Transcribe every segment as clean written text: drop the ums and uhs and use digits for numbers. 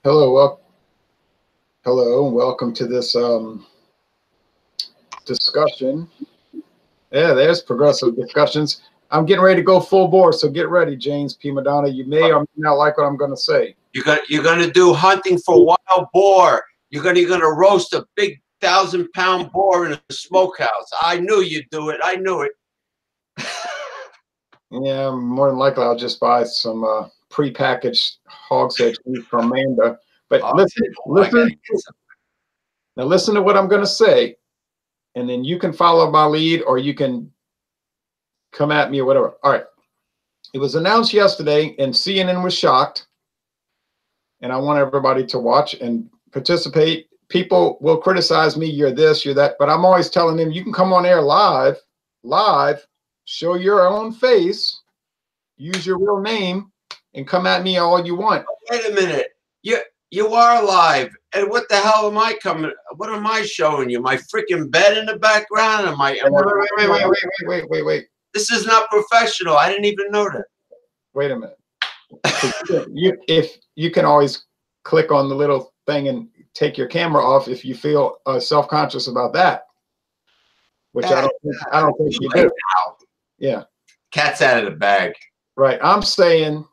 Hello, hello, and welcome to this discussion. Yeah, there's progressive discussions. I'm getting ready to go full bore, so get ready, James P. Madonna. You may or may not like what I'm going to say. You're gonna do hunting for wild boar. You're gonna roast a big 1,000-pound boar in a smokehouse. I knew you'd do it. I knew it. Yeah, more than likely I'll just buy some pre-packaged hog's head meat from Amanda. But listen. Now listen to what I'm going to say, and then you can follow my lead, or you can come at me or whatever. All right. It was announced yesterday, and CNN was shocked. And I want everybody to watch and participate. People will criticize me, you're this, you're that, but I'm always telling them, you can come on air live, show your own face, use your real name, and come at me all you want. Wait a minute. You are live, and what the hell am I coming? What am I showing you? My freaking bed in the background? Wait. This is not professional. I didn't even know that. Wait a minute. If you can always click on the little thing and take your camera off if you feel self-conscious about that, which I don't think you do. Yeah. Cat's out of the bag. Right. I'm saying,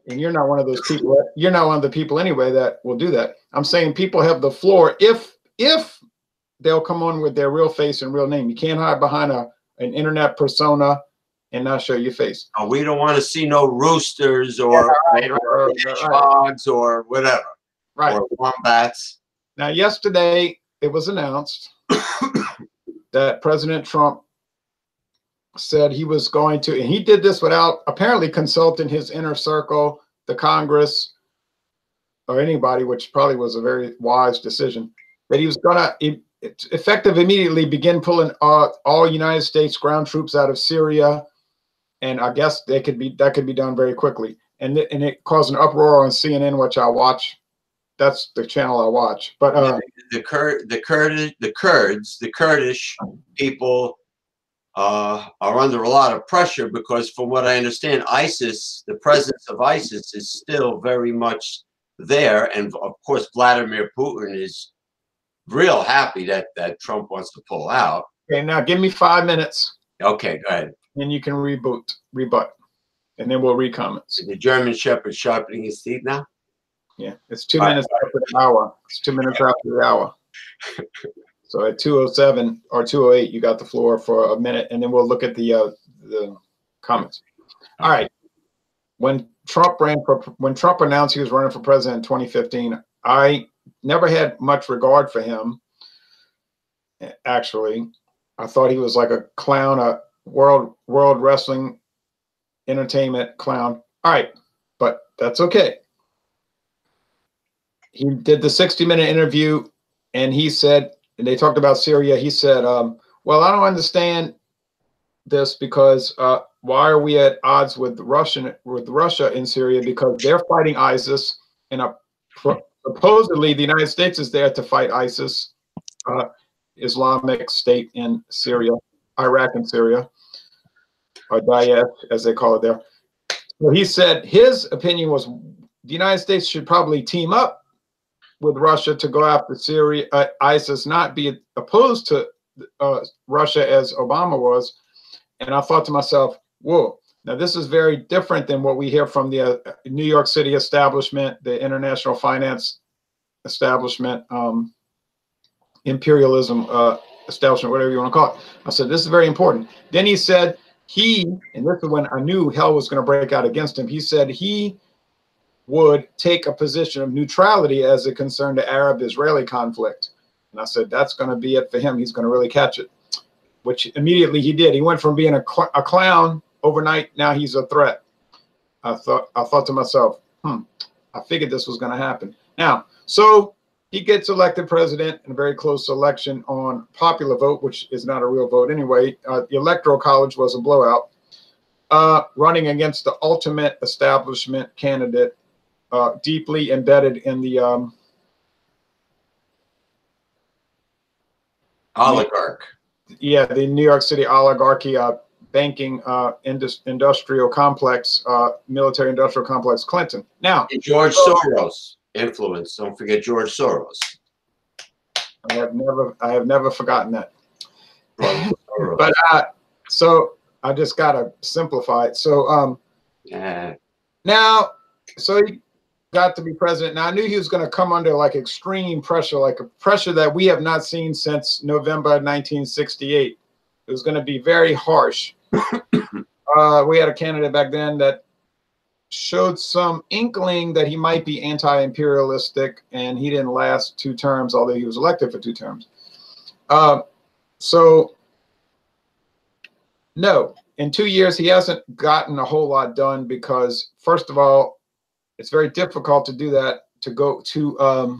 and you're not one of those people. You're not one of the people anyway that will do that. I'm saying people have the floor if they'll come on with their real face and real name. You can't hide behind an internet persona and not show your face. Oh, we don't want to see no roosters or hedgehogs or whatever. Right. Or wombats. Now, yesterday it was announced that President Trump said he was going to, and he did this without apparently consulting his inner circle, the Congress, or anybody, which probably was a very wise decision, that he was going to effective immediately begin pulling all United States ground troops out of Syria. And I guess that could be done very quickly. And it caused an uproar on CNN, which I watch. That's the channel I watch. But the Kurdish people are under a lot of pressure because, from what I understand, ISIS, the presence of ISIS, is still very much there. And of course, Vladimir Putin is real happy that Trump wants to pull out. Okay, now give me 5 minutes. Okay, go ahead. And you can rebut, and then we'll read comments. Is the German Shepherd sharpening his teeth now? Yeah, it's 2 minutes after the hour. It's 2 minutes after the hour. So at 2:07 or 2:08, you got the floor for a minute, and then we'll look at the comments. All right. When Trump announced he was running for president in 2015, I never had much regard for him. Actually, I thought he was like a clown, a world wrestling entertainment clown. All right, but that's okay. He did the 60-minute interview, and he said, and they talked about Syria. He said, well, I don't understand this because why are we at odds with Russia in Syria? Because they're fighting ISIS, and supposedly the United States is there to fight ISIS, Islamic State in Syria, Iraq and Syria, or Daesh, as they call it there. So he said his opinion was the United States should probably team up with Russia to go after Syria, ISIS, not be opposed to Russia as Obama was. And I thought to myself, whoa, now this is very different than what we hear from the New York City establishment, the international finance establishment, imperialism establishment, whatever you want to call it. I said, this is very important. Then he said and this is when I knew hell was going to break out against him. He said he would take a position of neutrality as it concerned the Arab-Israeli conflict. And I said, that's going to be it for him. He's going to really catch it, which immediately he did. He went from being a clown overnight. Now he's a threat. I thought to myself, I figured this was going to happen. Now, so he gets elected president in a very close election on popular vote, which is not a real vote anyway. The Electoral College was a blowout, running against the ultimate establishment candidate, deeply embedded in the oligarch. Yeah, the New York City oligarchy, banking industrial complex, military industrial complex, Clinton. Now, and George Soros influence. Don't forget George Soros. I have never forgotten that. Soros. But so I just gotta simplify it. So now, so he got to be president. Now I knew he was going to come under like extreme pressure, like a pressure that we have not seen since November 1968. It was going to be very harsh. We had a candidate back then that showed some inkling that he might be anti-imperialistic, and he didn't last 2 terms, although he was elected for 2 terms. So no, in 2 years, he hasn't gotten a whole lot done because, first of all, it's very difficult to do that, to go to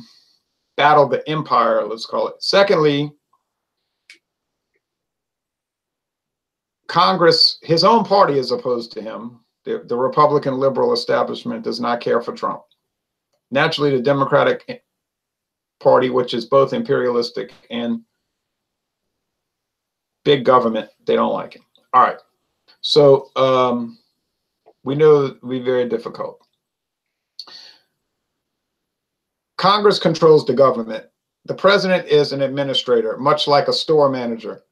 battle the empire, let's call it. Secondly, Congress, his own party is opposed to him. The Republican liberal establishment does not care for Trump. Naturally, the Democratic Party, which is both imperialistic and big government, they don't like him. All right. So we know it will be very difficult. Congress controls the government. The president is an administrator, much like a store manager.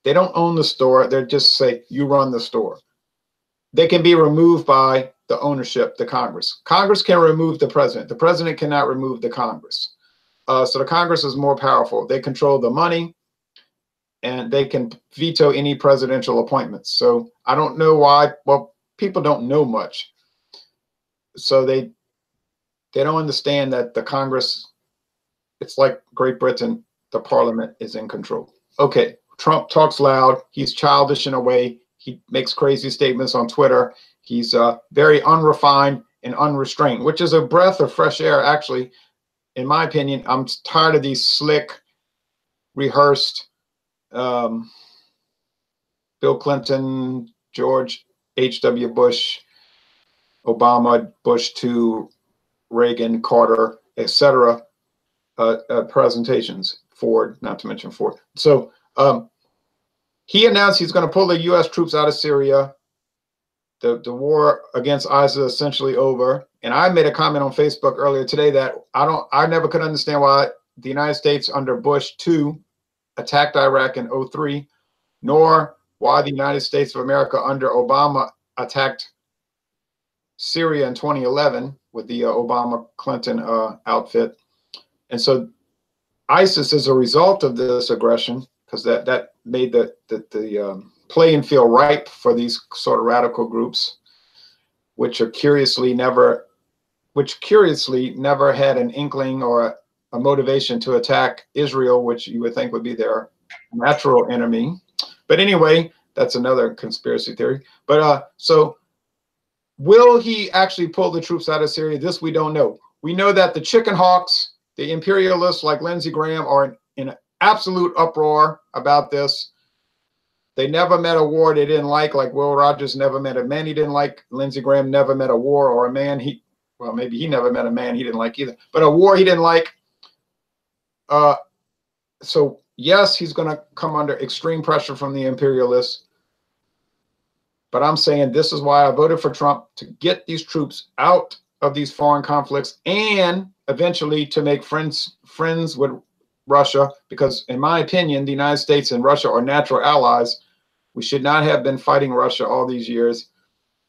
They don't own the store. They just say, you run the store. They can be removed by the ownership, the Congress. Congress can remove the president. The president cannot remove the Congress. So the Congress is more powerful. They control the money, and they can veto any presidential appointments. So I don't know why. Well, people don't know much. So they don't understand that the Congress, it's like Great Britain, the parliament is in control. Okay, Trump talks loud. He's childish in a way. He makes crazy statements on Twitter. He's very unrefined and unrestrained, which is a breath of fresh air, actually. In my opinion, I'm tired of these slick, rehearsed, Bill Clinton, George H.W. Bush, Obama, Bush 2, Reagan, Carter, etc. Presentations. Ford, not to mention Ford. So he announced he's going to pull the U.S. troops out of Syria. The war against ISIS is essentially over. And I made a comment on Facebook earlier today that I never could understand why the United States under Bush 2 attacked Iraq in 2003, nor why the United States of America under Obama attacked Syria in 2011 with the Obama-Clinton outfit. And so ISIS is a result of this aggression, because that made the playing field ripe for these sort of radical groups, which curiously never had an inkling or a motivation to attack Israel, which you would think would be their natural enemy. But anyway, that's another conspiracy theory. But so will he actually pull the troops out of Syria? This we don't know. We know that the chicken hawks, the imperialists like Lindsey Graham, are in absolute uproar about this. They never met a war they didn't like Will Rogers never met a man he didn't like. Lindsey Graham never met a war or a man well, maybe he never met a man he didn't like either, but a war he didn't like. So yes, he's going to come under extreme pressure from the imperialists. But I'm saying this is why I voted for Trump, to get these troops out of these foreign conflicts and eventually to make friends with Russia, because in my opinion, the United States and Russia are natural allies. We should not have been fighting Russia all these years.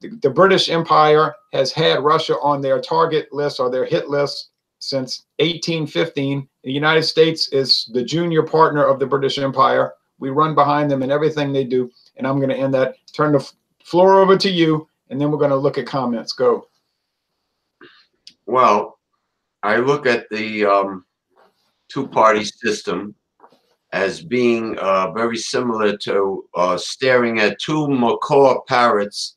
The British Empire has had Russia on their target list or their hit list since 1815. The United States is the junior partner of the British Empire. We run behind them in everything they do. And I'm going to end that. Turn the floor over to you, and then we're going to look at comments. Go. Well, I look at the two-party system as being very similar to staring at 2 macaw parrots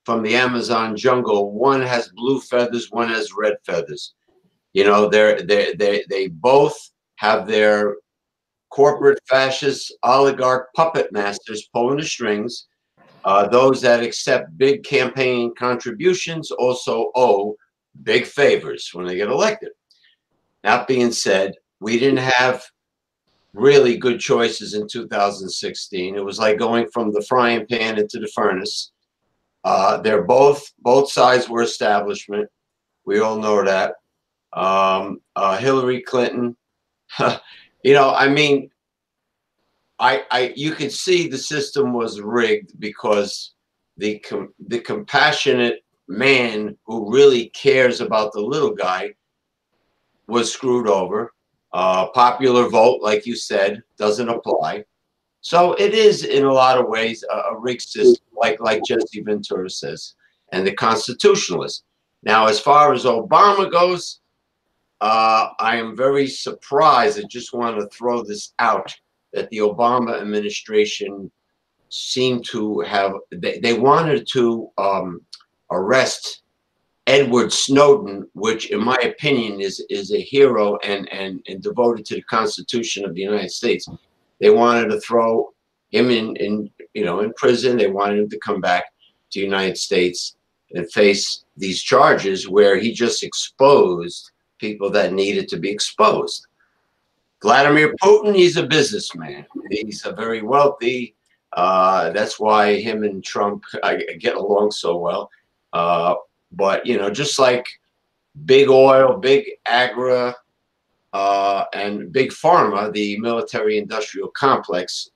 from the Amazon jungle. One has blue feathers, one has red feathers. You know, they both have their corporate fascist oligarch puppet masters pulling the strings. Those that accept big campaign contributions also owe big favors when they get elected. That being said, we didn't have really good choices in 2016. It was like going from the frying pan into the furnace. They're both sides were establishment. We all know that. Hillary Clinton, you know, I mean, you could see the system was rigged because the compassionate man who really cares about the little guy was screwed over. Popular vote, like you said, doesn't apply. So it is, in a lot of ways, a rigged system, like Jesse Ventura says, and the constitutionalists. Now, as far as Obama goes, I am very surprised. I just want to throw this out that the Obama administration seemed to have, they wanted to arrest Edward Snowden, which in my opinion is a hero and devoted to the Constitution of the United States. They wanted to throw him in prison. They wanted him to come back to the United States and face these charges where he just exposed people that needed to be exposed. Vladimir Putin, he's a businessman. He's a very wealthy. That's why him and Trump get along so well. But, you know, just like big oil, big agri, and big pharma, the military-industrial complex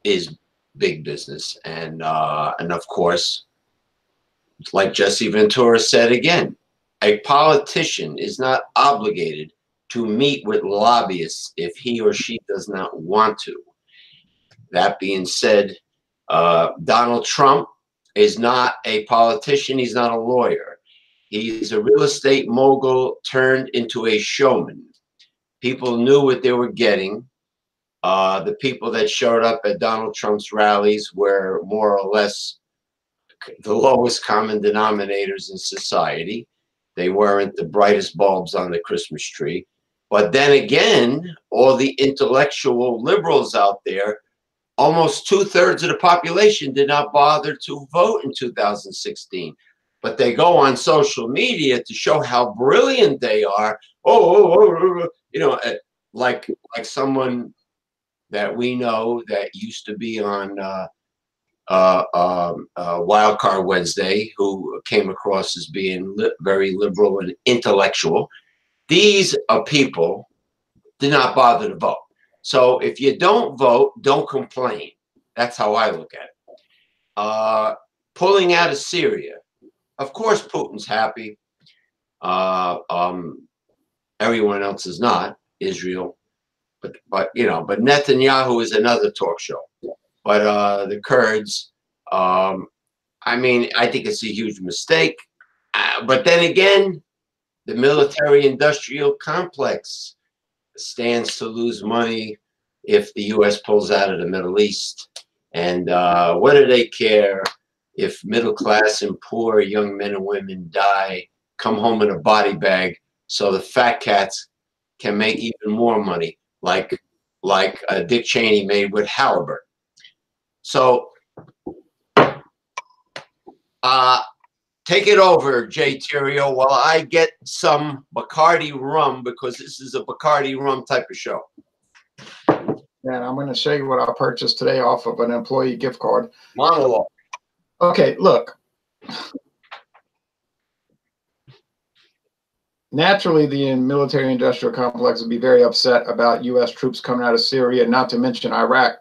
is big business. And of course, like Jesse Ventura said again, a politician is not obligated to meet with lobbyists if he or she does not want to. That being said, Donald Trump is not a politician. He's not a lawyer. He's a real estate mogul turned into a showman. People knew what they were getting. The people that showed up at Donald Trump's rallies were more or less the lowest common denominators in society. They weren't the brightest bulbs on the Christmas tree. But then again, all the intellectual liberals out there, almost 2/3 of the population did not bother to vote in 2016. But they go on social media to show how brilliant they are. You know, like someone that we know that used to be on Wild Card Wednesday, who came across as being very liberal and intellectual. These people did not bother to vote. So if you don't vote, don't complain. That's how I look at it. Pulling out of Syria. Of course, Putin's happy. Everyone else is not. Israel, but you know, but Netanyahu is another talk show. But the Kurds, I mean, I think it's a huge mistake. But then again, the military-industrial complex stands to lose money if the U.S. pulls out of the Middle East. And what do they care if middle-class and poor young men and women die, come home in a body bag, so the fat cats can make even more money, like Dick Cheney made with Halliburton. So take it over, Jay Terrio, while I get some Bacardi rum, because this is a Bacardi rum type of show. And I'm going to show you what I purchased today off of an employee gift card. Monologue. Okay, look. Naturally, the military-industrial complex would be very upset about U.S. troops coming out of Syria, not to mention Iraq.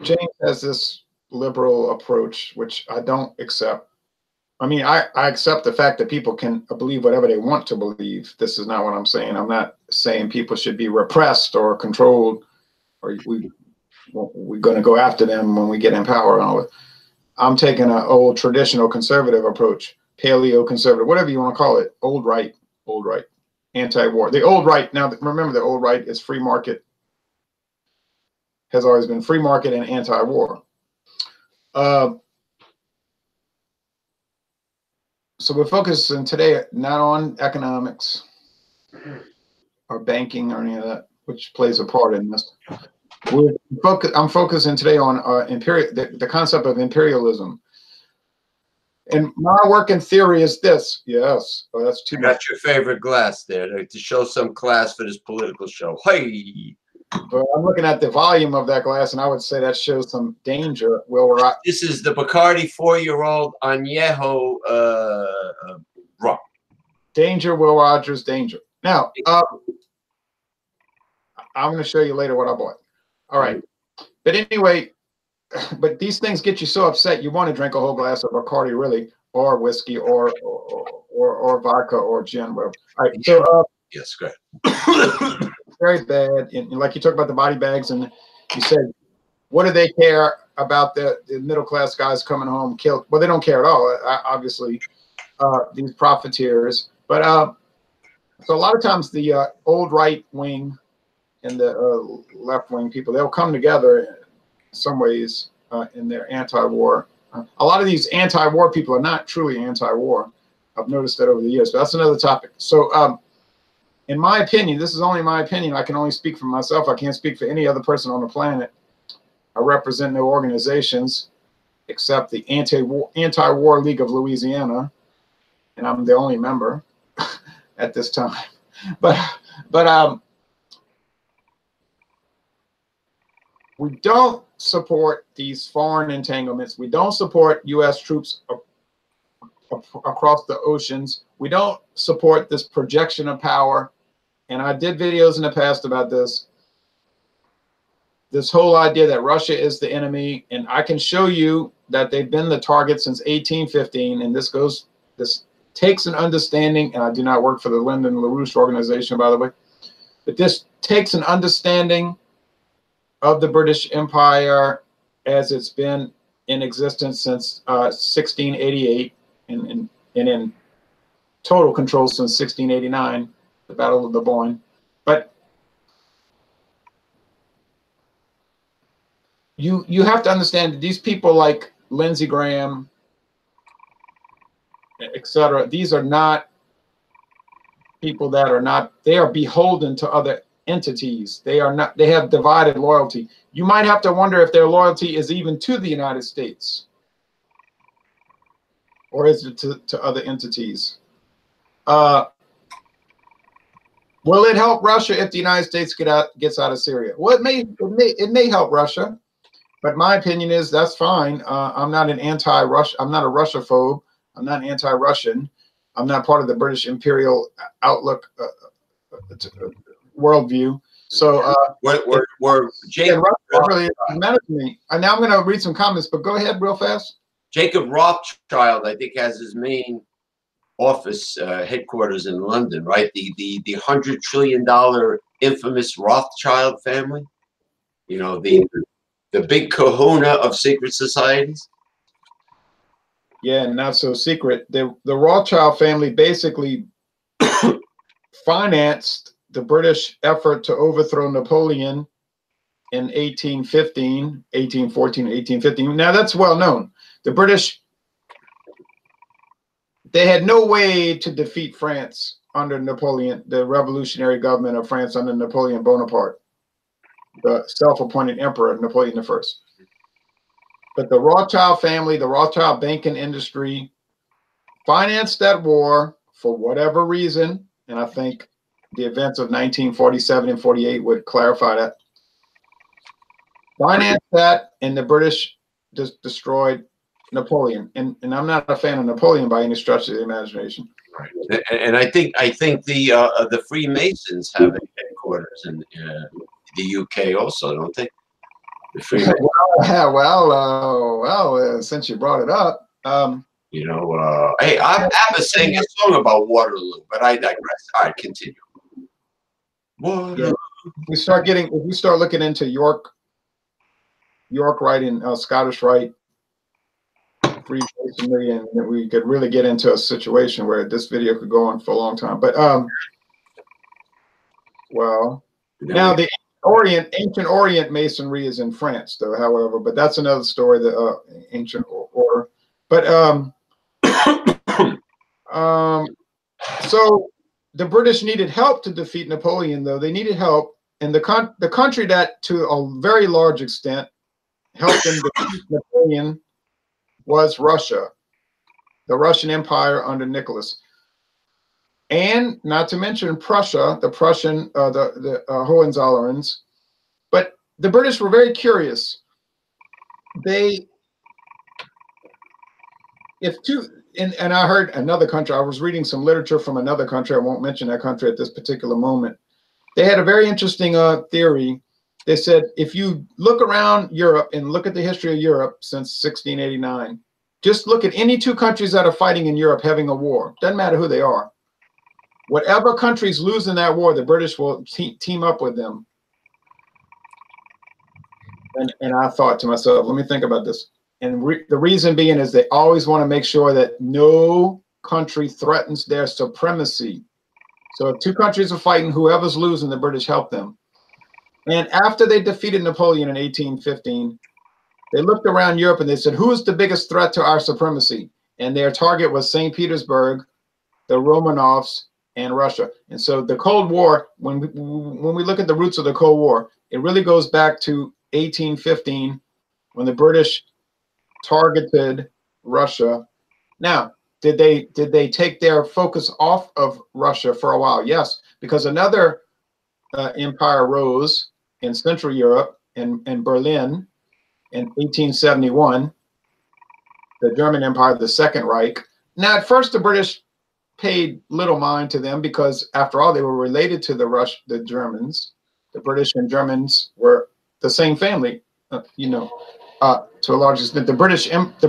James has this liberal approach, which I don't accept. I mean, I accept the fact that people can believe whatever they want to believe. This is not what I'm saying. I'm not saying people should be repressed or controlled, or we're going to go after them when we get in power and all that. I'm taking an old traditional conservative approach, paleo conservative, whatever you want to call it, old right, anti-war. The old right, now remember the old right is free market, has always been free market and anti-war. So we're focusing today not on economics or banking or any of that, which plays a part in this. I'm focusing today on the concept of imperialism. And my working theory is this. Yes. Oh, that's too much. Got your favorite glass there to show some class for this political show. Hey. But I'm looking at the volume of that glass, and I would say that shows some danger. Well, this is the Bacardi 4-year-old Añejo rum. Danger, Will Rogers, danger. Now, I'm going to show you later what I bought. All right. But anyway, but these things get you so upset you want to drink a whole glass of Bacardi, really, or whiskey, or vodka, or gin, whatever. All right. So, yes, great. Very bad. And like you talk about the body bags, and you said, what do they care about the middle class guys coming home killed? Well, they don't care at all, obviously, these profiteers. But so a lot of times the old right wing and the left wing people, they'll come together in some ways in their anti-war. A lot of these anti-war people are not truly anti-war. I've noticed that over the years, but that's another topic. So in my opinion, this is only my opinion. I can only speak for myself. I can't speak for any other person on the planet. I represent no organizations except the Anti-War League of Louisiana, and I'm the only member at this time. But we don't support these foreign entanglements. We don't support U.S. troops across the oceans. We don't support this projection of power. And I did videos in the past about this. This whole idea that Russia is the enemy, and I can show you that they've been the target since 1815. And this takes an understanding, and I do not work for the Lyndon LaRouche organization, by the way, but this takes an understanding of the British Empire as it's been in existence since 1688, and in total control since 1689. The Battle of the Boyne. But you have to understand that these people like Lindsey Graham, etc., these are not people that are not, they are beholden to other entities. They are not, they have divided loyalty. You might have to wonder if their loyalty is even to the United States, or is it to other entities? Will it help Russia if the United States gets out of Syria? Well, it may help Russia, but my opinion is that's fine. I'm not an anti-Russia. I'm not a Russophobe. I'm not anti-Russian. I'm not part of the British imperial outlook worldview. So we're Jacob really matters to me. And now I'm going to read some comments, but go ahead real fast. Jacob Rothschild, I think, has his main office headquarters in London, right? The $100 trillion infamous Rothschild family. You know, the big kahuna of secret societies. Yeah, not so secret. The Rothschild family basically financed the British effort to overthrow Napoleon in 1814, 1815. Now that's well known. The British, they had no way to defeat France under Napoleon, the revolutionary government of France under Napoleon Bonaparte, the self-appointed emperor, Napoleon I. But the Rothschild family, the Rothschild banking industry, financed that war for whatever reason, and I think the events of 1947 and 48 would clarify that. Financed that, and the British just destroyed Napoleon, and I'm not a fan of Napoleon by any stretch of the imagination. Right, and I think the Freemasons have a headquarters in the UK also, don't they? The Freemasons. well, since you brought it up, you know, hey, I was saying a song about Waterloo, but I digress. All right, continue. Waterloo. Yeah. If we start looking into York Rite and Scottish Rite, Freemasonry, and we could really get into a situation where this video could go on for a long time. But well, now the ancient Orient Masonry is in France, though. However, but that's another story. The ancient order. But so the British needed help to defeat Napoleon, though. They needed help, and the country that, to a very large extent, helped them defeat Napoleon was Russia. the Russian Empire under Nicholas. And not to mention Prussia, the Prussian, the Hohenzollerns. But the British were very curious. And I heard another country, I was reading some literature from another country, I won't mention that country at this particular moment. They had a very interesting theory. They said, if you look around Europe and look at the history of Europe since 1689, just look at any two countries that are fighting in Europe having a war. Doesn't matter who they are. Whatever countries lose in that war, the British will team up with them. And I thought to myself, let me think about this. And the reason being is they always want to make sure that no country threatens their supremacy. So if two countries are fighting, whoever's losing, the British help them. And after they defeated Napoleon in 1815, they looked around Europe and they said, who's the biggest threat to our supremacy? And their target was St. Petersburg, the Romanovs, and Russia. And so the Cold War, when we look at the roots of the Cold War, it really goes back to 1815 when the British targeted Russia. Now, did they take their focus off of Russia for a while? Yes, because another empire rose in Central Europe, in Berlin, in 1871, the German Empire, the Second Reich. Now, at first, the British paid little mind to them because, after all, they were related to the Germans. The British and Germans were the same family, to a large extent. The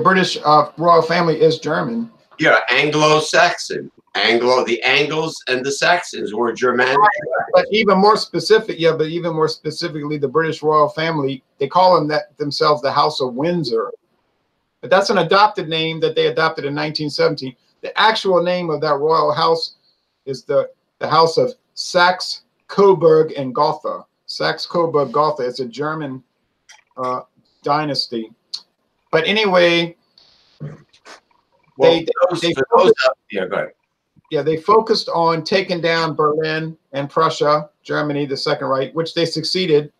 British royal family is German. Yeah, Anglo-Saxon. The Angles and the Saxons were Germanic. But even more specifically, the British royal family, they call themselves the House of Windsor. But that's an adopted name that they adopted in 1917. The actual name of that royal house is the House of Saxe-Coburg and Gotha. Saxe-Coburg-Gotha is a German dynasty. But anyway, Well, they focused on taking down Berlin and Prussia, Germany, the Second Reich, which they succeeded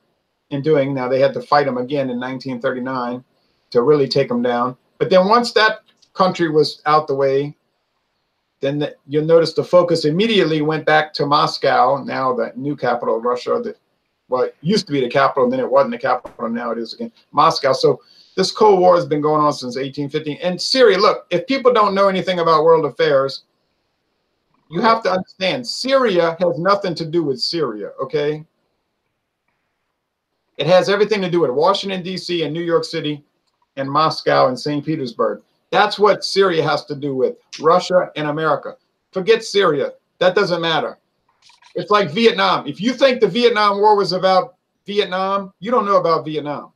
in doing. Now they had to fight them again in 1939 to really take them down. But then once that country was out the way, then you'll notice the focus immediately went back to Moscow, now the new capital of Russia. Well, it used to be the capital, and then it wasn't the capital, and now it is again, Moscow. So this Cold War has been going on since 1815. And Syria, look, if people don't know anything about world affairs, you have to understand, Syria has nothing to do with Syria, okay? It has everything to do with Washington, D.C. and New York City and Moscow and St. Petersburg. That's what Syria has to do with Russia and America. Forget Syria. That doesn't matter. It's like Vietnam. If you think the Vietnam War was about Vietnam, you don't know about Vietnam.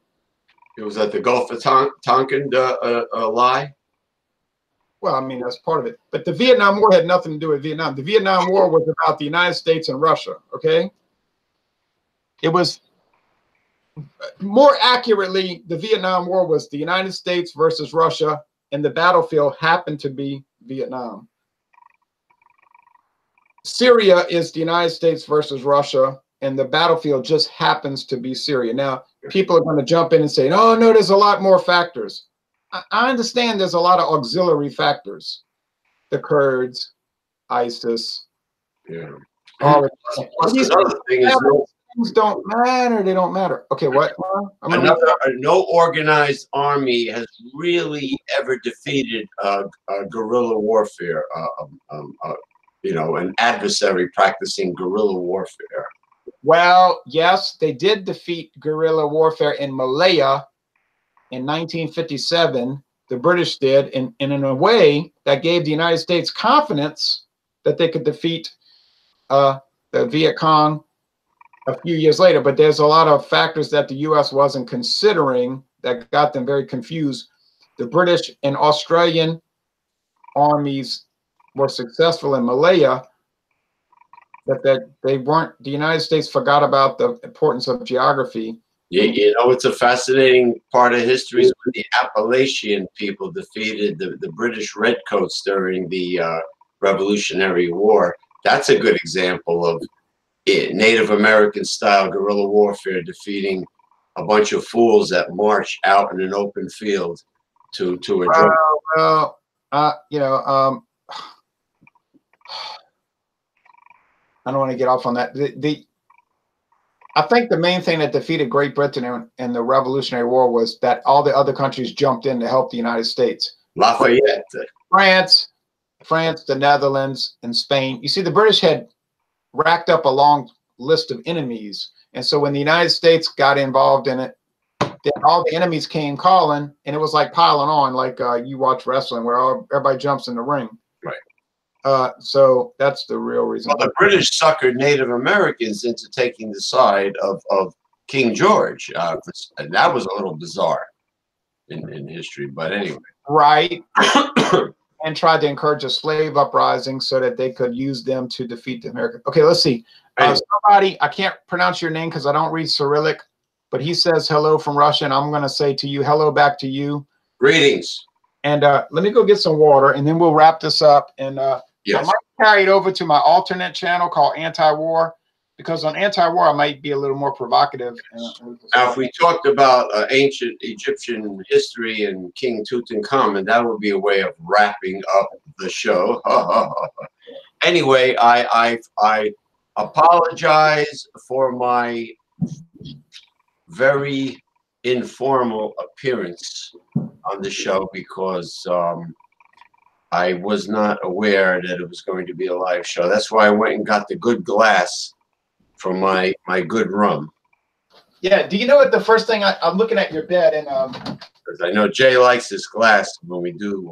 It was at the Gulf of Tonkin lie? Well, I mean, that's part of it. But the Vietnam War had nothing to do with Vietnam. The Vietnam War was about the United States and Russia, okay? It was, more accurately, the Vietnam War was the United States versus Russia, and the battlefield happened to be Vietnam. Syria is the United States versus Russia, and the battlefield just happens to be Syria. Now, people are going to jump in and say, oh, no, there's a lot more factors. I understand there's a lot of auxiliary factors. The Kurds, ISIS. Yeah. These things don't matter. They don't matter. Okay, what? No organized army has really ever defeated guerrilla warfare. An adversary practicing guerrilla warfare. Well, yes, they did defeat guerrilla warfare in Malaya in 1957. The British did, and in a way that gave the United States confidence that they could defeat the Viet Cong a few years later. But there's a lot of factors that the U.S. wasn't considering that got them very confused. The British and Australian armies were successful in Malaya, but that they weren't. The United States forgot about the importance of geography. It's a fascinating part of history is when the Appalachian people defeated the British Redcoats during the Revolutionary War. That's a good example of Native American style guerrilla warfare, defeating a bunch of fools that march out in an open field to address. Well, You know, I don't want to get off on that. I think the main thing that defeated Great Britain in the Revolutionary War was that all the other countries jumped in to help the United States. Lafayette. France, the Netherlands, and Spain. You see, the British had racked up a long list of enemies. And so when the United States got involved in it, then all the enemies came calling, and it was like piling on, like you watch wrestling where everybody jumps in the ring. Right. So that's the real reason. Well, the British suckered Native Americans into taking the side of King George. And that was a little bizarre in history. But anyway. Right. And tried to encourage a slave uprising so that they could use them to defeat the Americans. Okay, let's see. Somebody, I can't pronounce your name because I don't read Cyrillic, but he says hello from Russia, and I'm going to say to you, hello back to you. Greetings. And let me go get some water, and then we'll wrap this up. And yes. I might carry it over to my alternate channel called Anti-War, because on Anti-War, I might be a little more provocative. Now, if we talked about ancient Egyptian history and King Tutankhamun, that would be a way of wrapping up the show. Anyway, I apologize for my very informal appearance on the show because I was not aware that it was going to be a live show. That's why I went and got the good glass for my good rum. Yeah. Do you know what the first thing I'm looking at your bed and because I know Jay likes this glass when we do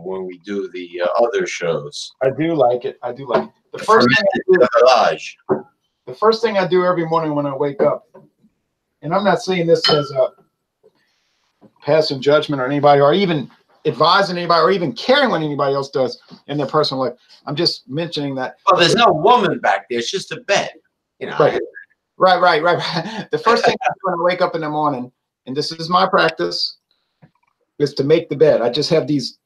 the other shows. I do like it. I do like it. The first thing I do every morning when I wake up, and I'm not saying this as a passing judgment or anybody, or even advising anybody, or even caring what anybody else does in their personal life. I'm just mentioning that. Well, there's no woman back there. It's just a bed. You know. Right. The first thing I do when I wake up in the morning, and this is my practice, is to make the bed. I just have these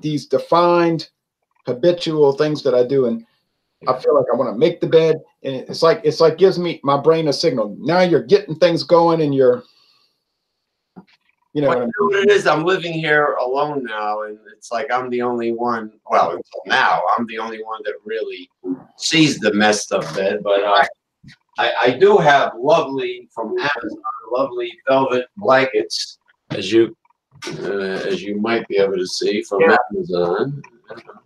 defined habitual things that I do, and I feel like I want to make the bed, and it's like gives me my brain a signal. Now you're getting things going, and you're, you know. What it is, I'm living here alone now, and it's like I'm the only one. Well, until now, I'm the only one that really sees the messed up bed. But I do have from Amazon, lovely velvet blankets, as you might be able to see from Amazon.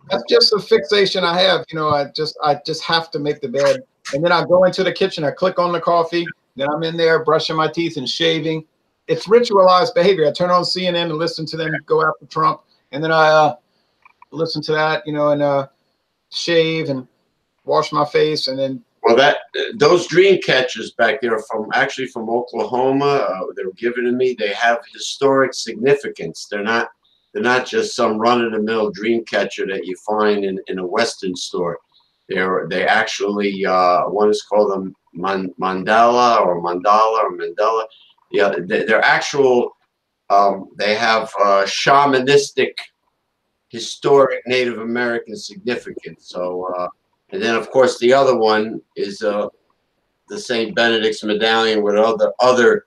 That's just a fixation I have. You know, I just have to make the bed, and then I go into the kitchen. I click on the coffee. Then I'm in there brushing my teeth and shaving. It's ritualized behavior. I turn on CNN and listen to them go after Trump, and then I listen to that, you know, and shave and wash my face, and then. Well, those dream catchers back there are actually from Oklahoma. They were given to me. They have historic significance. They're not just some run-of-the-mill dream catcher that you find in a Western store. They actually one is called a Mandala. Yeah, they're actual. They have shamanistic, historic Native American significance. So. And then, of course, the other one is the St. Benedict's medallion with other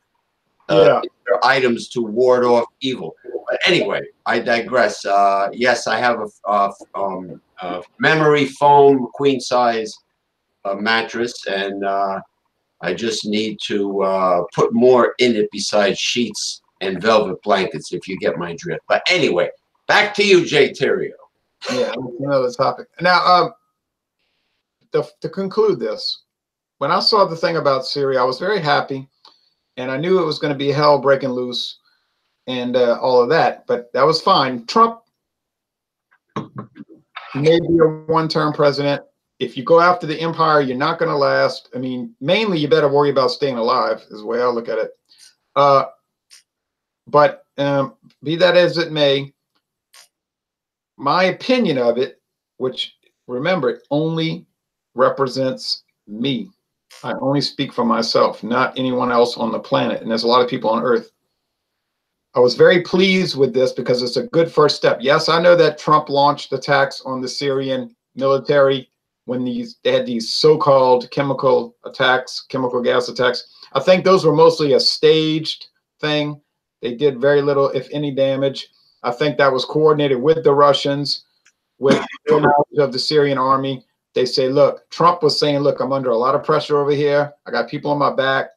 items to ward off evil. But anyway, I digress. Yes, I have a memory foam queen size mattress, and I just need to put more in it besides sheets and velvet blankets, if you get my drift. But anyway, back to you, Jay Terrio. Yeah, another topic. Now, to conclude this, when I saw the thing about Syria, I was very happy, and I knew it was going to be hell breaking loose and all of that, but that was fine. Trump may be a one-term president. If you go after the empire, you're not going to last. I mean, mainly you better worry about staying alive is the way I look at it. But be that as it may, my opinion of it, which, remember, it only represents me. I only speak for myself, not anyone else on the planet. And there's a lot of people on Earth. I was very pleased with this because it's a good first step. Yes, I know that Trump launched attacks on the Syrian military when they had these so-called chemical gas attacks. I think those were mostly a staged thing. They did very little, if any, damage. I think that was coordinated with the Russians. with full knowledge of the Syrian army. They say, look, Trump was saying, look, I'm under a lot of pressure over here. I got people on my back.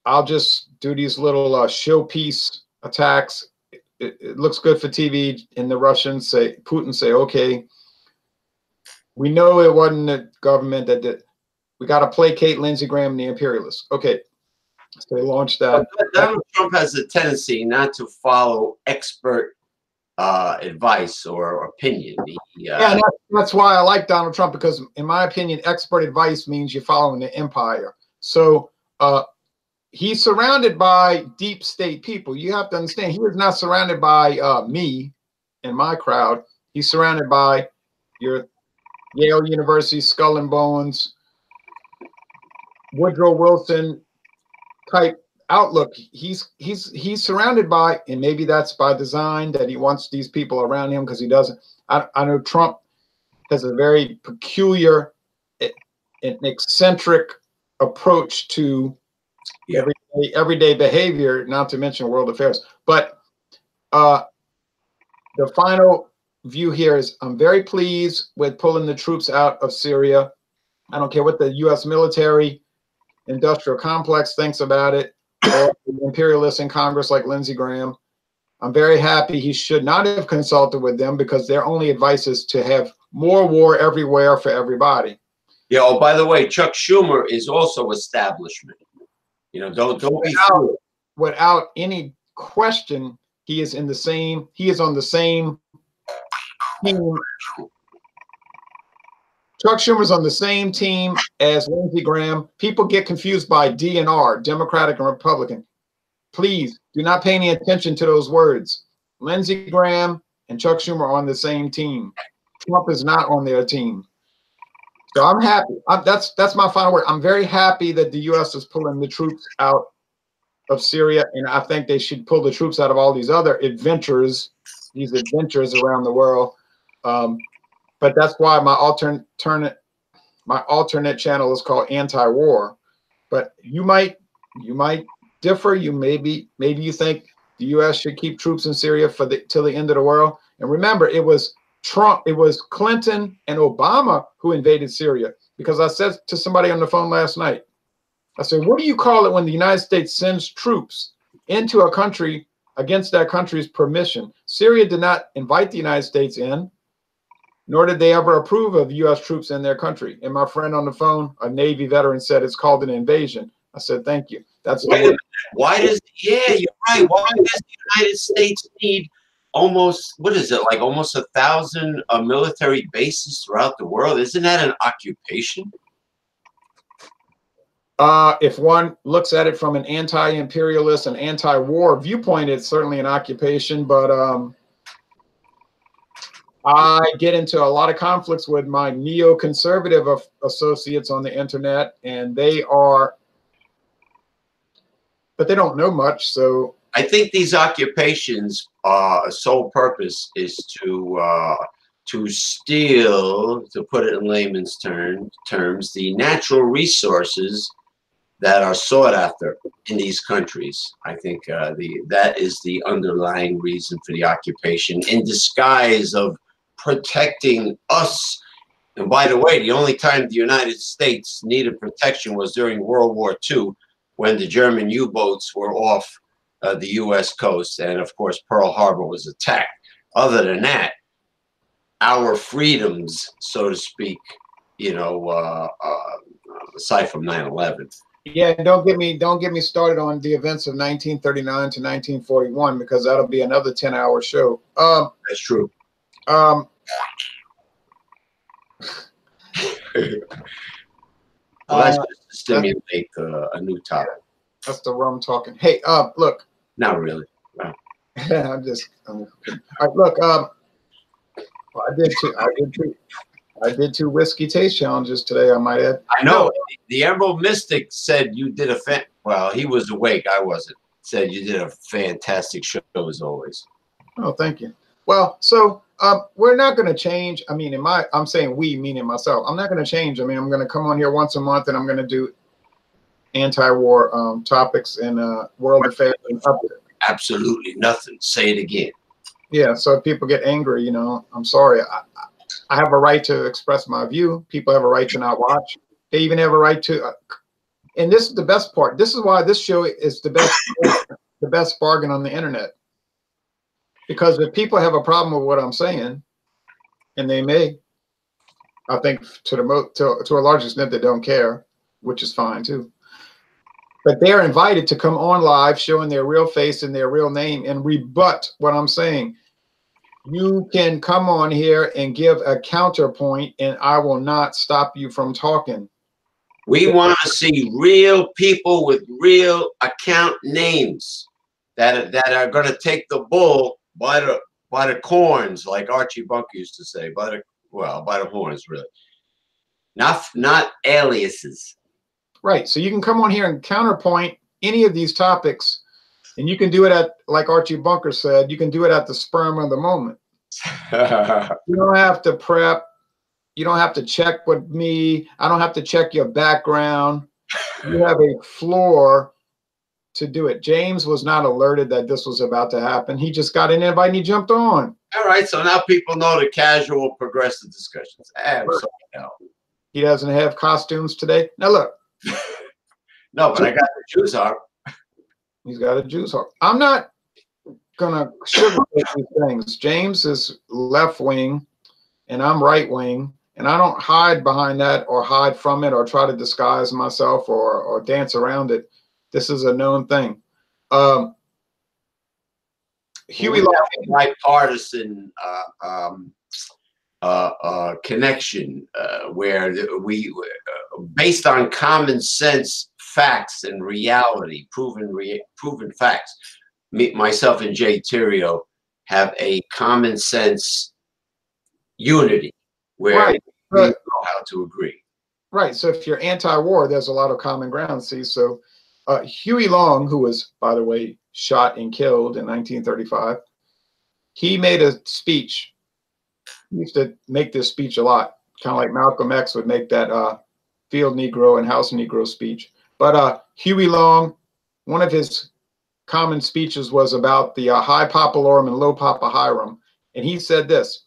I'll just do these little showpiece attacks. It looks good for TV. And the Russians say, Putin say, okay, we know it wasn't the government that did. We got to placate Lindsey Graham and the imperialists. Okay. So they launched that. Donald Trump has a tendency not to follow expert advice or opinion. Yeah, that's why I like Donald Trump, because in my opinion, expert advice means you're following the empire. So he's surrounded by deep state people. You have to understand, he was not surrounded by me and my crowd. He's surrounded by your Yale University Skull and Bones, Woodrow Wilson type outlook. He's surrounded by, and maybe that's by design, that he wants these people around him, because he doesn't. I know Trump has a very peculiar and eccentric approach to everyday behavior, not to mention world affairs. But the final view here is, I'm very pleased with pulling the troops out of Syria. I don't care what the U.S. military industrial complex thinks about it, or the imperialists in Congress like Lindsey Graham. I'm very happy. He should not have consulted with them, because their only advice is to have more war everywhere for everybody. Yeah. Oh, by the way, Chuck Schumer is also establishment. You know, don't be fooled. Without any question, he is on the same team. Chuck Schumer's on the same team as Lindsey Graham. People get confused by DNR, Democratic and Republican. Please do not pay any attention to those words. Lindsey Graham and Chuck Schumer are on the same team. Trump is not on their team. So I'm happy. That's my final word. I'm very happy that the U.S. is pulling the troops out of Syria, and I think they should pull the troops out of all these other adventures around the world. But that's why my alternate channel is called Anti-War. But you might differ. Maybe you think the U.S. should keep troops in Syria till the end of the world. And remember, it was Clinton and Obama who invaded Syria. Because I said to somebody on the phone last night, I said, what do you call it when the United States sends troops into a country against that country's permission? Syria did not invite the United States in, nor did they ever approve of U.S. troops in their country. And my friend on the phone, a Navy veteran, said it's called an invasion. I said, thank you. Why does, yeah, you're right. Why does the United States need almost 1,000 military bases throughout the world? Isn't that an occupation? If one looks at it from an anti-imperialist and anti-war viewpoint, it's certainly an occupation. But I get into a lot of conflicts with my neoconservative associates on the internet, and but they don't know much. So I think these occupations' sole purpose is to steal, to put it in layman's terms, the natural resources that are sought after in these countries. I think that is the underlying reason for the occupation, in disguise of protecting us. And by the way, the only time the United States needed protection was during World War II, when the German U-boats were off the U.S. coast, and of course Pearl Harbor was attacked. Other than that, our freedoms, so to speak, you know, aside from 9/11. Yeah, don't get me started on the events of 1939 to 1941, because that'll be another 10-hour show. That's true. Well, that's just to stimulate a new topic. That's the rum talking. Hey, look. Not really. No. All right, look. I did two whiskey taste challenges today, I might add. I know. The Emerald Mystic said you did well, he was awake. I wasn't. Said you did a fantastic show as always. Oh, thank you. Well, so we're not going to change. I mean, I'm saying we, meaning myself. I'm not going to change. I mean, I'm going to come on here once a month, and I'm going to do anti-war topics and world affairs. Absolutely nothing. Say it again. Yeah, so if people get angry, you know, I'm sorry. I have a right to express my view. People have a right to not watch. They even have a right to. And this is the best part. This is why this show is the best bargain on the internet. Because if people have a problem with what I'm saying, and they may, I think to a large extent they don't care, which is fine too. But they're invited to come on live, showing their real face and their real name, and rebut what I'm saying. You can come on here and give a counterpoint, and I will not stop you from talking. We want to see real people with real account names that are going to take the bull by the corns, like Archie Bunker used to say, by the horns, really. Not aliases. Right. So you can come on here and counterpoint any of these topics, and you can do it at, like Archie Bunker said, you can do it at the sperm of the moment. You don't have to prep. You don't have to check with me. I don't have to check your background. You have a floor to do it. James was not alerted that this was about to happen. He just got an invite and he jumped on. All right, so now people know the casual, progressive discussions. He doesn't have costumes today. Now look. No, but I got the Jews harp. He's got a Jews harp. I'm not gonna sugarcoat these things. James is left wing, and I'm right wing. And I don't hide behind that or hide from it or try to disguise myself or dance around it. This is a known thing. Huey Long, bipartisan connection where we, based on common sense facts and reality, proven facts. Myself and Jay Terrio have a common sense unity. Where we know how to agree. Right. So if you're anti-war, there's a lot of common ground. See, so Huey Long, who was, by the way, shot and killed in 1935, he made a speech. He used to make this speech a lot, kind of like Malcolm X would make that field Negro and house Negro speech. But Huey Long, one of his common speeches was about the high papillorum and low papahyrum. And he said this.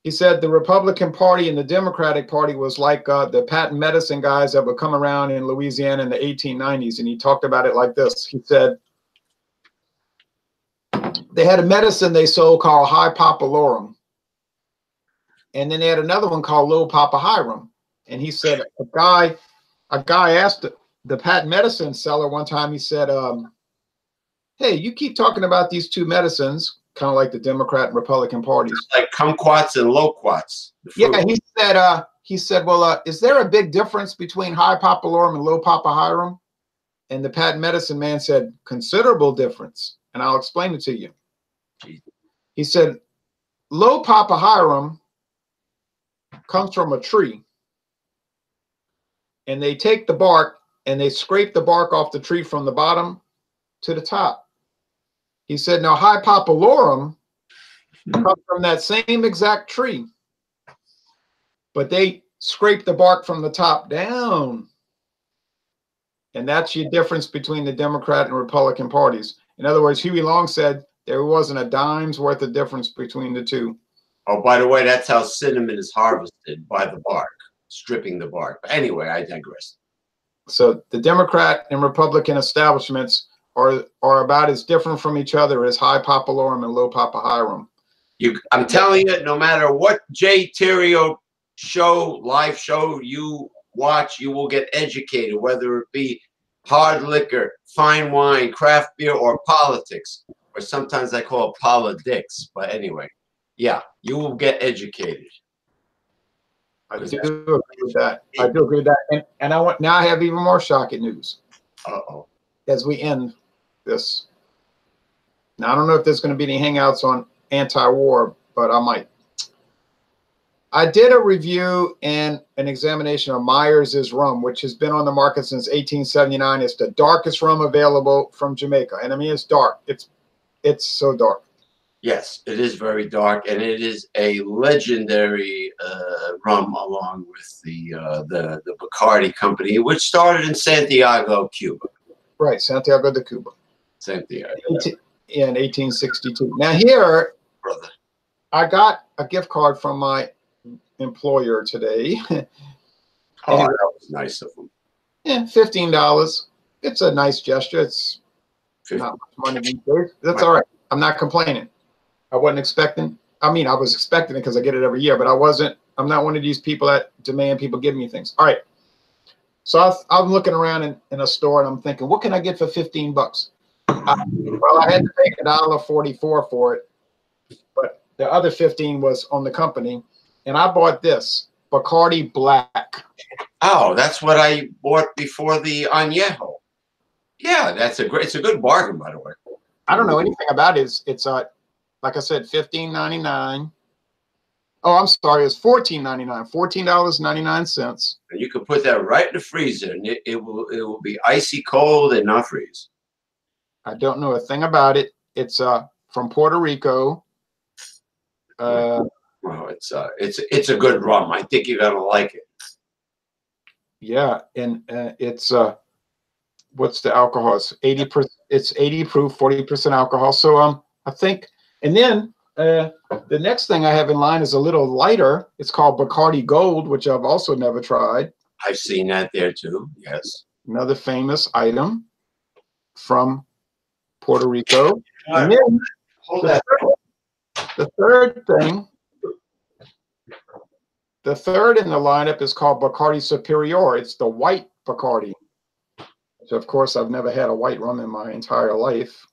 He said the Republican Party and the Democratic Party was like the patent medicine guys that would come around in Louisiana in the 1890s. And he talked about it like this. He said they had a medicine they sold called high papillorum. And then they had another one called low papahyrum. And he said a guy asked the patent medicine seller one time, he said, hey, you keep talking about these two medicines, kind of like the Democrat and Republican parties. Like kumquats and loquats. Yeah, he said, well, is there a big difference between high papillorum and low papahyrum? And the patent medicine man said, considerable difference. And I'll explain it to you. He said, low papahyrum comes from a tree. And they take the bark and they scrape the bark off the tree from the bottom to the top. He said, now high papillorum comes from that same exact tree, but they scrape the bark from the top down. And that's your difference between the Democrat and Republican parties. In other words, Huey Long said there wasn't a dime's worth of difference between the two. Oh, by the way, that's how cinnamon is harvested, by the bark, stripping the bark. But anyway, I digress. So the Democrat and Republican establishments are about as different from each other as high papillorum and low papahyrum. I'm telling you, no matter what Jay Terrio live show you watch, you will get educated, whether it be hard liquor, fine wine, craft beer, or politics, or sometimes I call it politics. But anyway, yeah, you will get educated. I do agree with that. I do agree with that. And now I have even more shocking news. Uh-oh. As we end this. Now, I don't know if there's going to be any hangouts on anti-war, but I might. I did a review and an examination of Myers' rum, which has been on the market since 1879. It's the darkest rum available from Jamaica. And I mean, it's dark. It's so dark. Yes, it is very dark, and it is a legendary rum, along with the Bacardi company, which started in Santiago, Cuba. Right, Santiago de Cuba. Santiago. In 1862. Now here, Brother. I got a gift card from my employer today. Oh, that was nice of them. Yeah, $15. It's a nice gesture. It's 50. not much money these days. That's all right. I'm not complaining. I wasn't expecting. I mean, I was expecting it because I get it every year, but I wasn't. I'm not one of these people that demand people give me things. All right. So I'm looking around in a store and I'm thinking, what can I get for $15? Well, I had to pay $1.44 for it, but the other 15 was on the company, and I bought this Bacardi Black. Oh, that's what I bought before the añejo. Yeah, it's a good bargain, by the way. I don't know anything about it. It's like I said, $15.99. Oh, I'm sorry, it's $14.99. $14.99. And you can put that right in the freezer, and it will be icy cold and not freeze. I don't know a thing about it. It's from Puerto Rico. Well, it's a good rum. I think you're gonna like it. Yeah, and it's what's the alcohol? It's 80%. It's 80 proof, 40% alcohol. So I think, and then the next thing I have in line is a little lighter. It's called Bacardi Gold, which I've also never tried. I've seen that there too. Yes, another famous item from Puerto Rico. And then the third thing. The third in the lineup is called Bacardi Superior. It's the white Bacardi. So of course, I've never had a white rum in my entire life.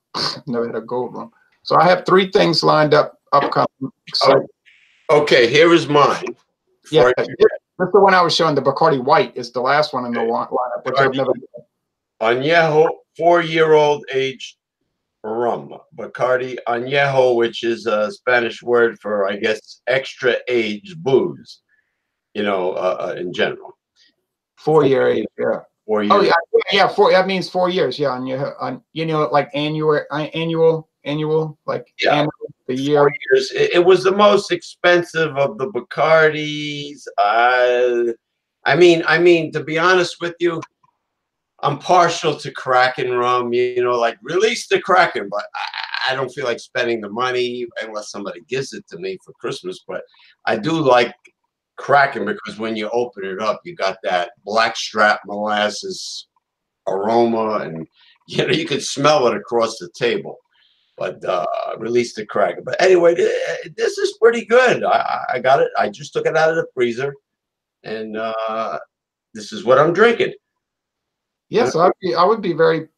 Never had a gold rum. So I have three things lined up, upcoming. Okay, here is mine. Yeah, that's the one I was showing. The Bacardi White is the last one in the lineup, which I've never had. Añejo, 4-year-old aged rum. Bacardi Añejo, which is a Spanish word for, I guess, extra aged booze. You know, in general. 4-year age, yeah. 4 years. Oh yeah. That means 4 years. Yeah, you know, like annual, like annual, the year. 4 years. It was the most expensive of the Bacardis. I mean, to be honest with you, I'm partial to Kraken rum. You know, like release the Kraken, but I don't feel like spending the money unless somebody gives it to me for Christmas. But I do like Kraken because when you open it up, you got that blackstrap molasses aroma, and you know you can smell it across the table. But release the Kraken. But anyway, this is pretty good. I got it. I just took it out of the freezer, and this is what I'm drinking. Yes, I would be very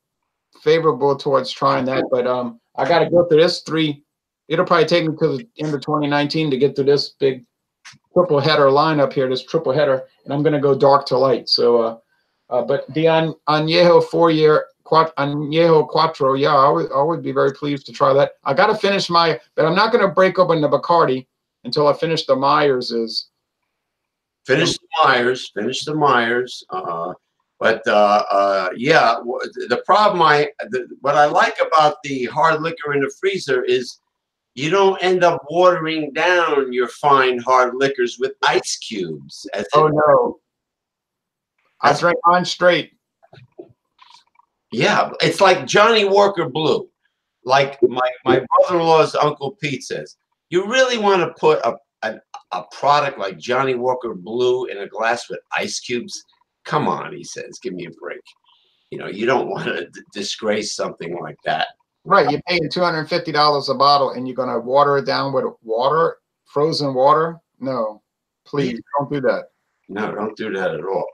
favorable towards trying that, but I got to go through this three. It'll probably take me to the end of 2019 to get through this big triple header lineup here, this triple header, and I'm going to go dark to light. So, but the Añejo 4-year Añejo Quattro, yeah, I would be very pleased to try that. I got to finish but I'm not going to break open the Bacardi until I finish the Myers's. Finish the Myers. But yeah, the problem what I like about the hard liquor in the freezer is you don't end up watering down your fine hard liquors with ice cubes. Oh no, I drank mine straight. Yeah, it's like Johnny Walker Blue. Like my brother-in-law's Uncle Pete says, you really want to put a product like Johnny Walker Blue in a glass with ice cubes? Come on, he says, give me a break. You know, you don't want to disgrace something like that. Right, you're paying $250 a bottle, and you're going to water it down with water, frozen water? No, please don't do that. No, don't do that at all.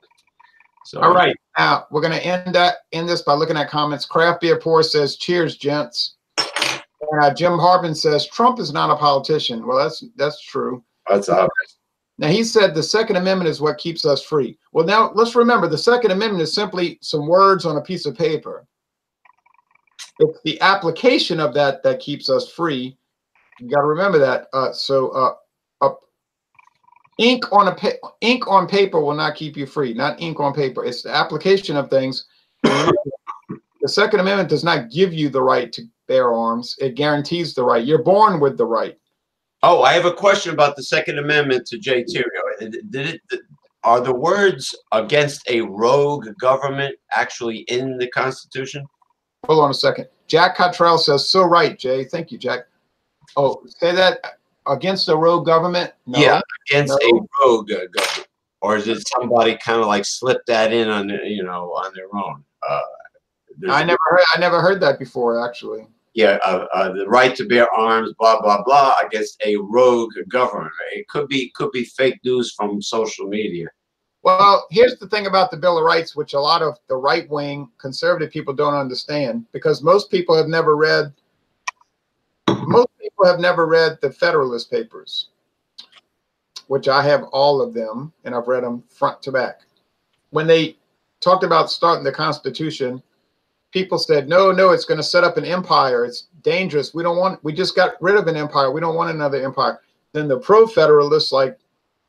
So, all right, now we're going to end this by looking at comments. Craft Beer Pour says, "Cheers, gents." And Jim Harbin says, "Trump is not a politician." Well, that's true. That's obvious. Now, he said the Second Amendment is what keeps us free. Well, now let's remember the Second Amendment is simply some words on a piece of paper. It's the application of that keeps us free. You got to remember that. Ink on paper will not keep you free. Not ink on paper. It's the application of things. The Second Amendment does not give you the right to bear arms. It guarantees the right. You're born with the right. Oh, I have a question about the Second Amendment to Jay Terrio. Are the words "against a rogue government" actually in the Constitution? Hold on a second. Jack Cottrell says, "So right, Jay." Thank you, Jack. Oh, say that. against a rogue government? No. Yeah, against No. a rogue government, or is it somebody kind of like slipped that in on on their own? I never heard that before, actually. Yeah, the right to bear arms, blah blah blah, against a rogue government. It could be fake news from social media. Well, here's the thing about the Bill of Rights, which a lot of the right-wing conservative people don't understand, because most people have never read the Federalist Papers, which I have all of them, and I've read them front to back. When they talked about starting the Constitution, people said, no, it's going to set up an empire. It's dangerous. We just got rid of an empire. We don't want another empire. Then the pro-federalists like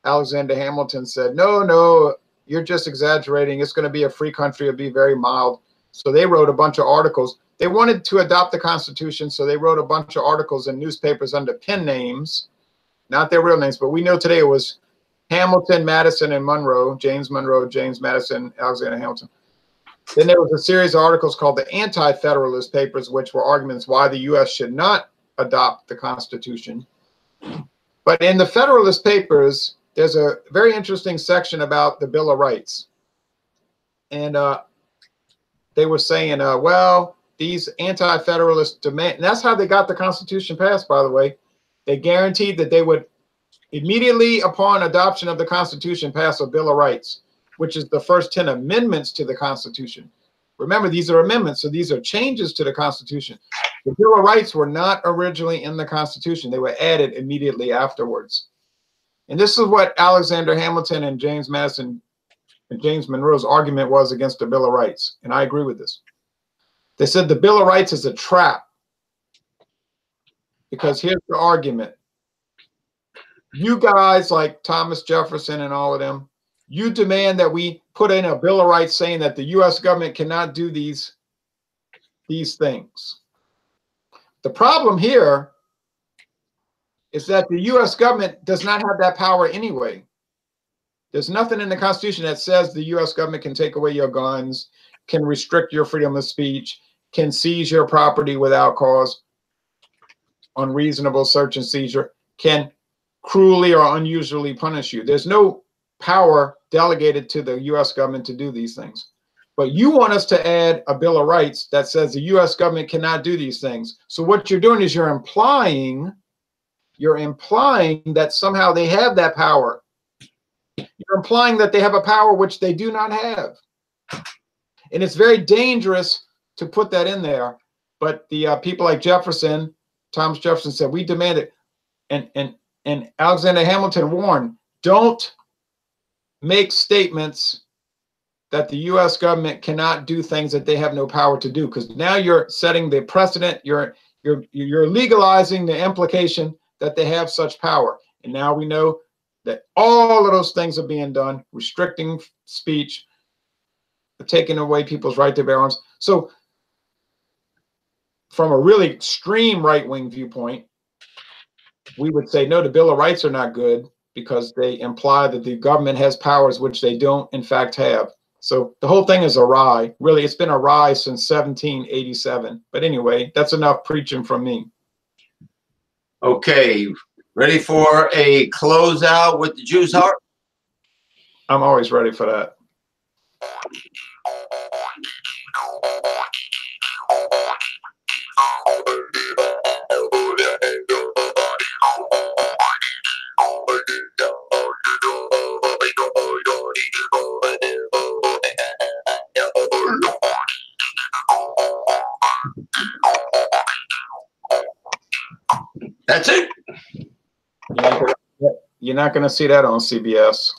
Alexander Hamilton said, no, you're just exaggerating. It's going to be a free country. It'll be very mild. So they wrote a bunch of articles. They wanted to adopt the Constitution, so they wrote a bunch of articles in newspapers under pen names, not their real names, but we know today it was Hamilton, Madison, and Monroe, James Madison, Alexander Hamilton. Then there was a series of articles called the Anti-Federalist Papers, which were arguments why the U.S. should not adopt the Constitution. But in the Federalist Papers, there's a very interesting section about the Bill of Rights. And they were saying, well, these anti-federalists demand, and that's how they got the Constitution passed, by the way. They guaranteed that they would immediately upon adoption of the Constitution pass a Bill of Rights, which is the first 10 amendments to the Constitution. Remember, these are amendments, so these are changes to the Constitution. The Bill of Rights were not originally in the Constitution. They were added immediately afterwards. And this is what Alexander Hamilton and James Madison and James Monroe's argument was against the Bill of Rights. And I agree with this. They said the Bill of Rights is a trap. Because here's the argument. You guys like Thomas Jefferson and all of them, you demand that we put in a Bill of Rights saying that the U.S. government cannot do these things. The problem here is that the U.S. government does not have that power anyway. There's nothing in the Constitution that says the U.S. government can take away your guns, can restrict your freedom of speech, can seize your property without cause, unreasonable search and seizure, can cruelly or unusually punish you. There's no power delegated to the U.S. government to do these things. But you want us to add a Bill of Rights that says the U.S. government cannot do these things. So what you're doing is you're implying that somehow they have that power. You're implying that they have a power which they do not have. And it's very dangerous to put that in there. But the people like Jefferson, Thomas Jefferson said, we demand it. And Alexander Hamilton warned, don't make statements that the U.S. government cannot do things that they have no power to do, because now you're setting the precedent. You're legalizing the implication that they have such power. And now we know that all of those things are being done, restricting speech, taking away people's right to bear arms. So from a really extreme right-wing viewpoint, we would say, no, the Bill of Rights are not good because they imply that the government has powers which they don't, in fact, have. So the whole thing is awry. Really, it's been awry since 1787. But anyway, that's enough preaching from me. Okay, ready for a closeout with the Jew's heart? I'm always ready for that. That's it. You're not going to see that on CBS.